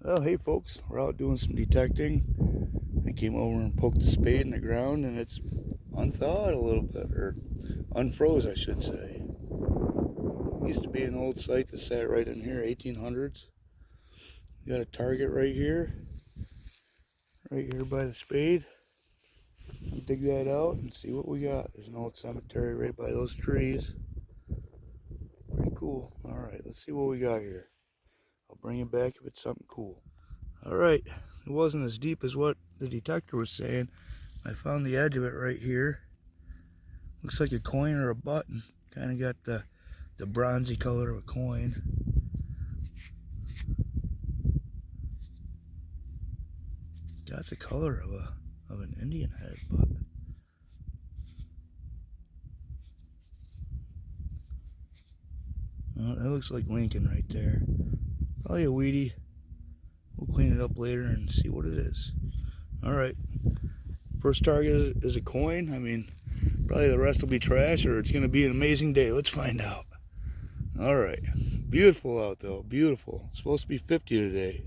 Well, hey folks, we're out doing some detecting. I came over and poked the spade in the ground and it's unthawed a little bit, or unfroze I should say. Used to be an old site that sat right in here, 1800s. Got a target right here by the spade. I'll dig that out and see what we got. There's an old cemetery right by those trees. Pretty cool. Alright, let's see what we got here. I'll bring it back if it's something cool. Alright, it wasn't as deep as what the detector was saying. I found the edge of it right here. Looks like a coin or a button. Kind of got the bronzy color of a coin. Got the color of an Indian head, but well, that looks like Lincoln right there. Probably a weedy. We'll clean it up later and see what it is. Alright, first target is a coin. I mean, probably the rest will be trash, or it's going to be an amazing day. Let's find out. Alright, beautiful out though, beautiful. It's supposed to be 50 today.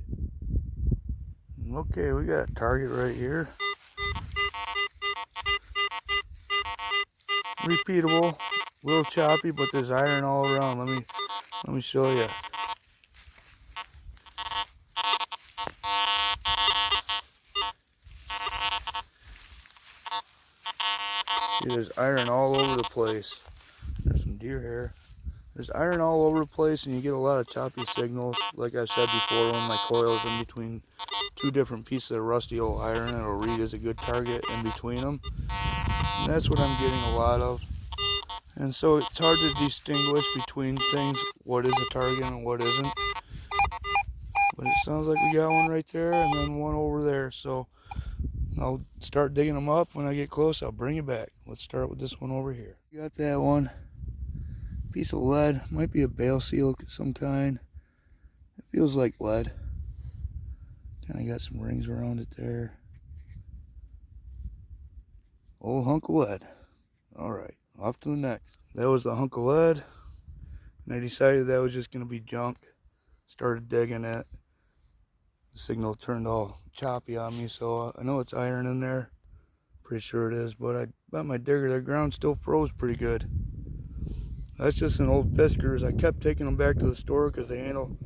Okay, we got a target right here. Repeatable, a little choppy, but there's iron all around. Let me show you. See, there's iron all over the place. There's some deer hair. There's iron all over the place, and you get a lot of choppy signals. Like I said before, when my coil's in between two different pieces of rusty old iron, it'll read as a good target in between them. And that's what I'm getting a lot of. And so it's hard to distinguish between things, what is a target and what isn't. But it sounds like we got one right there and then one over there. So I'll start digging them up. When I get close, I'll bring it back. Let's start with this one over here. Got that one. Piece of lead. Might be a bale seal of some kind. It feels like lead. Kind of got some rings around it there. Old hunk of lead. Alright, off to the next. That was the hunk of lead. And I decided that was just going to be junk. Started digging it. The signal turned all choppy on me, so I know it's iron in there. Pretty sure it is, but I bet my digger, the ground still froze pretty good. That's just an old Fiskars. I kept taking them back to the store because the handle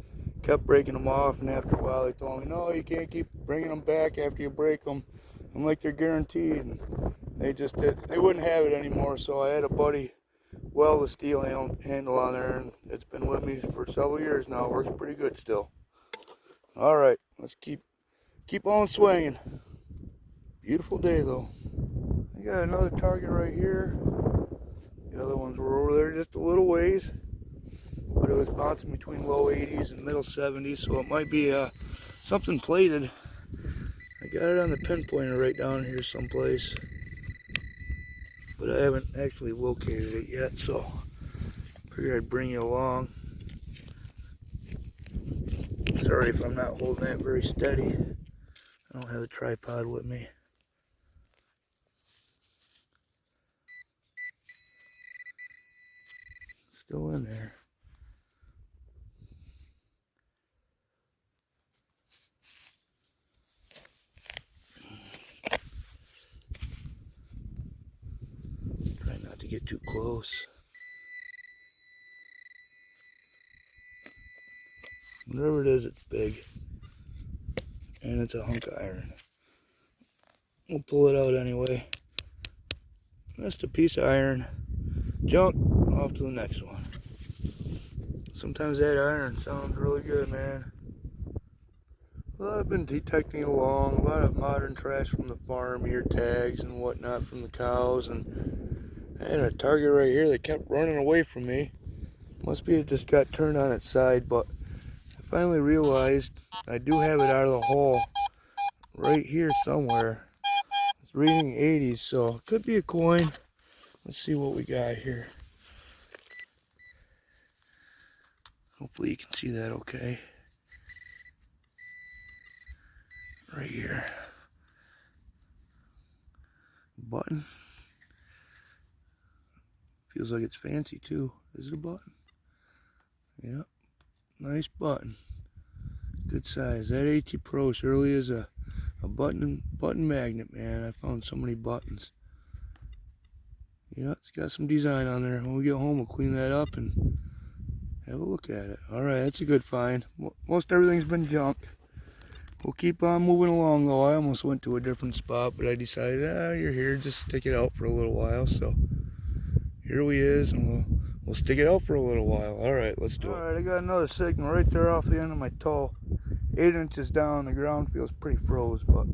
kept breaking them off, and after a while they told me, no, you can't keep bringing them back after you break them. I'm like, they're guaranteed. And they wouldn't have it anymore, so I had a buddy weld the steel handle on there, and it's been with me for several years now. It works pretty good still. Alright, let's keep on swinging. Beautiful day though. I got another target right here. The other ones were over there just a little ways, but it was bouncing between low 80s and middle 70s, so it might be something plated. I got it on the pinpointer right down here someplace, but I haven't actually located it yet, so I figured I'd bring you along. Sorry if I'm not holding that very steady. I don't have a tripod with me. Still in there. Try not to get too close. Whatever it is, it's big. And it's a hunk of iron. We'll pull it out anyway. Just a piece of iron. Junk. Off to the next one. Sometimes that iron sounds really good, man. Well, I've been detecting along a lot of modern trash from the farm, ear tags and whatnot from the cows, and I had a target right here that kept running away from me. Must be it just got turned on its side, but I finally realized I do have it out of the hole right here somewhere. It's reading 80s, so it could be a coin. Let's see what we got here. Hopefully you can see that okay. Right here. Button. Feels like it's fancy too. Is it a button? Yep. Nice button. Good size. That AT Pro surely is a button magnet, man. I found so many buttons. Yeah, it's got some design on there. When we get home, we'll clean that up and have a look at it. Alright, that's a good find. Most everything's been junk. We'll keep on moving along though. I almost went to a different spot, but I decided, you're here, just stick it out for a little while. So here we is, and we'll stick it out for a little while. Alright, let's do it. Alright, I got another signal right there off the end of my toe. 8 inches down, the ground feels pretty froze, but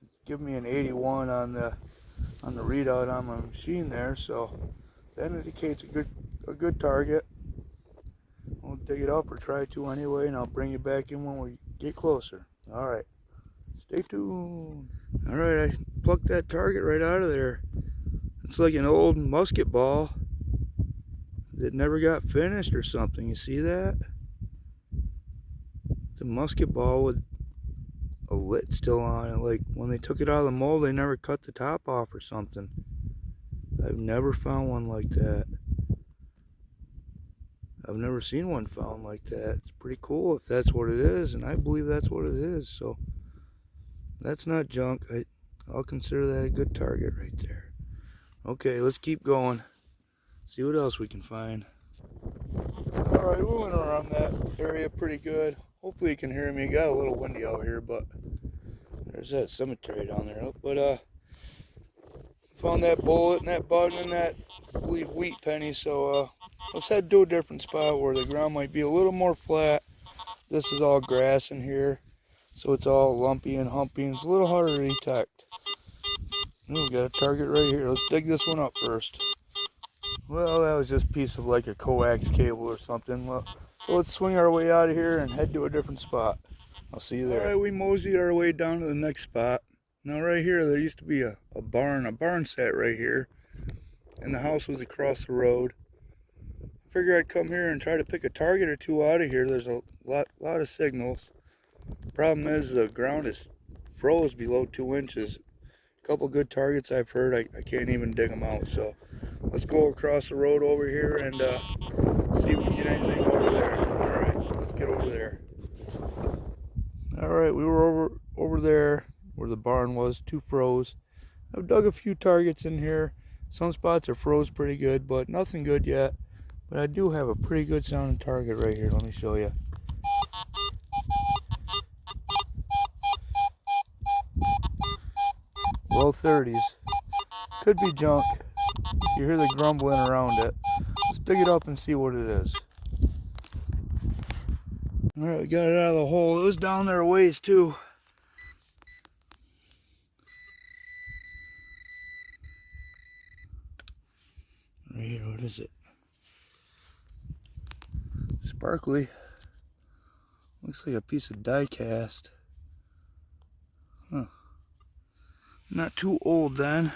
it's giving me an 81 on the readout on my machine there, so that indicates a good target. We'll dig it up or try to anyway, and I'll bring you back in when we get closer. Alright, stay tuned. Alright, I plucked that target right out of there. It's like an old musket ball that never got finished or something. You see that? It's a musket ball with a lid still on it. Like when they took it out of the mold, they never cut the top off or something. I've never found one like that. I've never seen one found like that. It's pretty cool if that's what it is, and I believe that's what it is. So that's not junk. I'll consider that a good target right there. Okay, let's keep going. See what else we can find. Alright, we went around that area pretty good. Hopefully you can hear me. It got a little windy out here, but there's that cemetery down there. But found that bullet and that button and that, I believe, wheat penny. So let's head to a different spot where the ground might be a little more flat. This is all grass in here, so it's all lumpy and humpy, and it's a little harder to detect. We got a target right here. Let's dig this one up first. Well, that was just a piece of like a coax cable or something. Well, so let's swing our way out of here and head to a different spot. I'll see you there. Alright, we moseyed our way down to the next spot. Now right here, there used to be a barn set right here, and the house was across the road. I figured I'd come here and try to pick a target or two out of here. There's a lot of signals. Problem is the ground is froze below 2 inches. A couple good targets I've heard, I can't even dig them out. So let's go across the road over here and see if we can get anything over there. Alright, let's get over there. Alright, we were over there where the barn was, 2 froze. I've dug a few targets in here. Some spots are froze pretty good, but nothing good yet. But I do have a pretty good sounding target right here. Let me show you. Low 30s. Could be junk. You hear the grumbling around it. Let's dig it up and see what it is. Alright, we got it out of the hole. It was down there a ways too. Right here, what is it? Sparkly. Looks like a piece of die cast. Huh. Not too old then.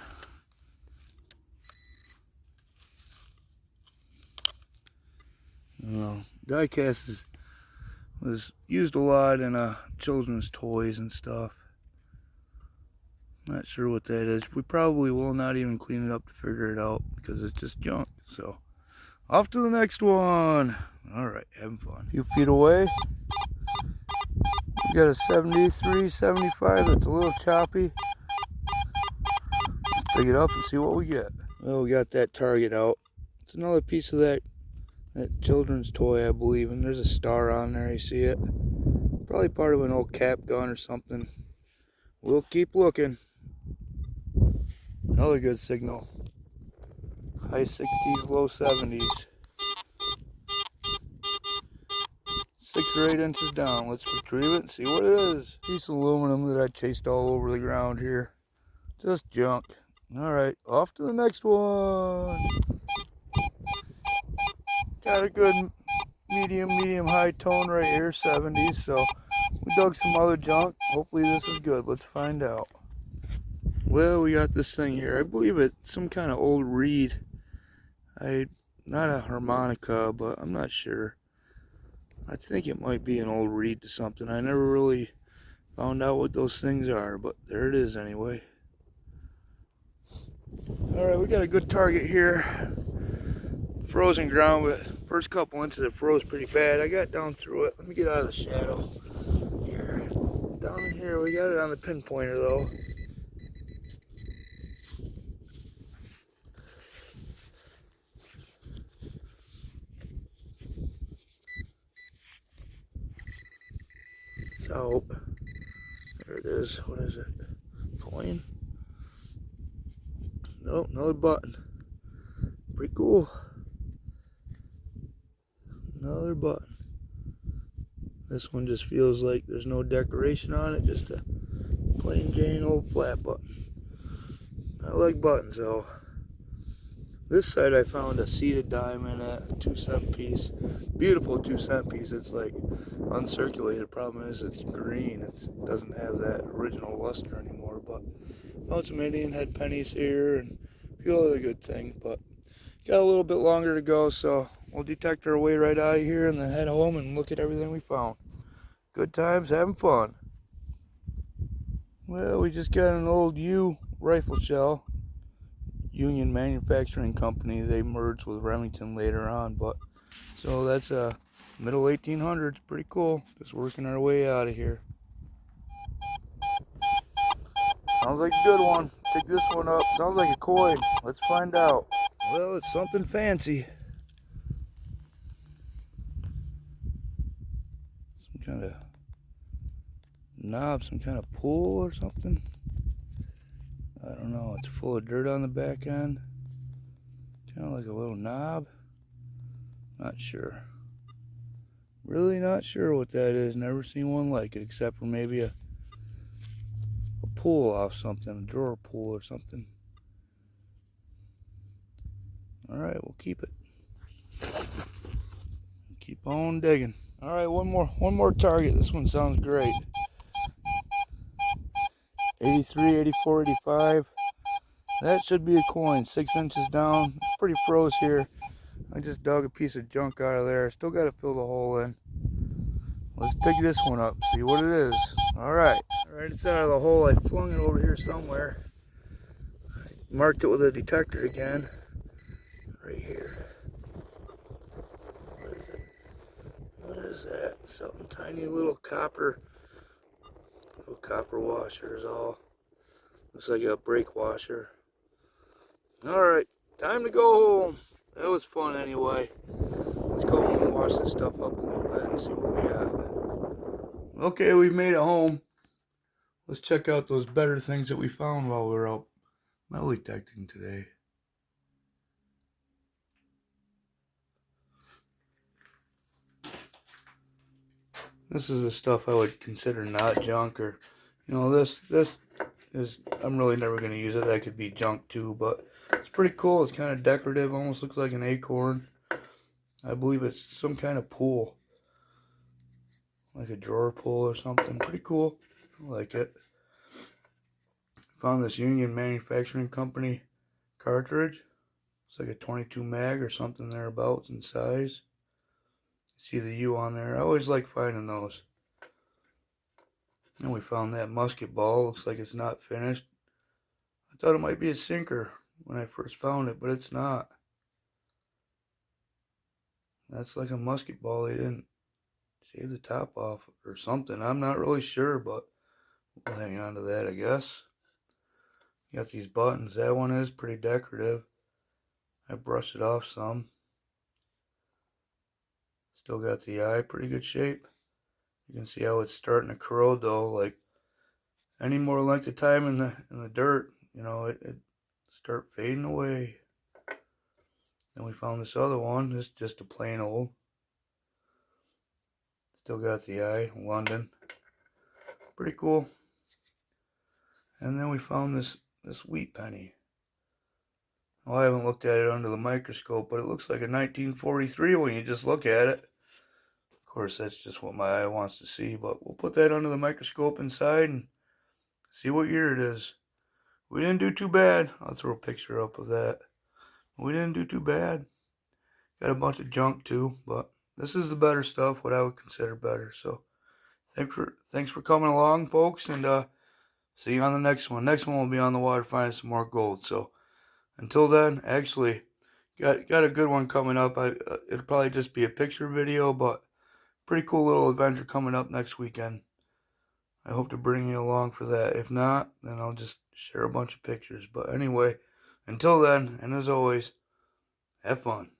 Well, die cast was used a lot in children's toys and stuff. Not sure what that is. We probably will not even clean it up to figure it out because it's just junk. So, off to the next one. Alright, having fun. A few feet away, we got a 73, 75 that's a little choppy. Let's dig it up and see what we get. Well, we got that target out. It's another piece of that children's toy, I believe, and there's a star on there. You see it? Probably part of an old cap gun or something. We'll keep looking. Another good signal. High 60s, low 70s. 6 or 8 inches down. Let's retrieve it and see what it is. Piece of aluminum that I chased all over the ground here. Just junk. Alright, off to the next one. Got a good medium high tone right here, 70s. So we dug some other junk. Hopefully this is good. Let's find out. Well, we got this thing here. I believe it's some kind of old reed. Not a harmonica, but I'm not sure. I think it might be an old reed to something. I never really found out what those things are, but there it is anyway. Alright, we got a good target here. Frozen ground, but first couple inches it froze pretty bad. I got down through it. Let me get out of the shadow. Here, we got it on the pinpointer though. So, there it is. What is it? Coin? Nope, another button. Pretty cool. Another button. This one just feels like there's no decoration on it, just a plain Jane old flat button. I like buttons though. This side I found a seated diamond at a 2-cent piece. Beautiful 2-cent piece. It's like uncirculated. Problem is it's green. It doesn't have that original luster anymore. But found some Indian head pennies here and a few other good things. But got a little bit longer to go, so we'll detect our way right out of here and then head home and look at everything we found. Good times, having fun. Well, we just got an old U rifle shell. Union Manufacturing Company. They merged with Remington later on, but so that's a middle 1800s. Pretty cool. Just working our way out of here. Sounds like a good one. Pick this one up. Sounds like a coin. Let's find out. Well, it's something fancy. Some kind of knob, some kind of pull or something. I don't know. It's full of dirt on the back end. Kind of like a little knob. Not sure. Really not sure what that is. Never seen one like it, except for maybe a pull off something, a drawer pull or something. Alright, we'll keep it. Keep on digging. Alright, one more target. This one sounds great. 83, 84, 85. That should be a coin. 6 inches down. It's pretty froze here. I just dug a piece of junk out of there. Still got to fill the hole in. Let's dig this one up, see what it is. Alright, it's out of the hole. I flung it over here somewhere. I marked it with a detector again. Right here. What is that? Something tiny, little copper washer is all. Looks like a brake washer. Alright, time to go home. That was fun anyway. Let's go home and wash this stuff up a little bit and see what we got. Okay, we've made it home. Let's check out those better things that we found while we were out metal detecting today. This is the stuff I would consider not junk, or, you know, this is, I'm really never going to use it. That could be junk too, but it's pretty cool. It's kind of decorative, almost looks like an acorn. I believe it's some kind of pull, like a drawer pull or something. Pretty cool. I like it. Found this Union Manufacturing Company cartridge. It's like a 22 mag or something thereabouts in size. See the U on there. I always like finding those. And we found that musket ball. Looks like it's not finished. I thought it might be a sinker when I first found it, but it's not. That's like a musket ball. They didn't shave the top off or something. I'm not really sure, but we'll hang on to that, I guess. Got these buttons. That one is pretty decorative. I brushed it off some. Still got the eye, pretty good shape. You can see how it's starting to corrode though. Like any more length of time in the dirt, you know, it start fading away. Then we found this other one. This is just a plain old. Still got the eye, London. Pretty cool. And then we found this wheat penny. Well, I haven't looked at it under the microscope, but it looks like a 1943 when you just look at it. Of course, that's just what my eye wants to see, but we'll put that under the microscope inside and see what year it is. We didn't do too bad. I'll throw a picture up of that. We didn't do too bad. Got a bunch of junk too, but this is the better stuff, what I would consider better. So thanks for coming along, folks, and see you on the next one. Next one will be on the water finding some more gold. So until then, actually, got a good one coming up. It'll probably just be a picture video, but pretty cool little adventure coming up next weekend. I hope to bring you along for that. If not, then I'll just share a bunch of pictures. But anyway, until then, and as always, have fun.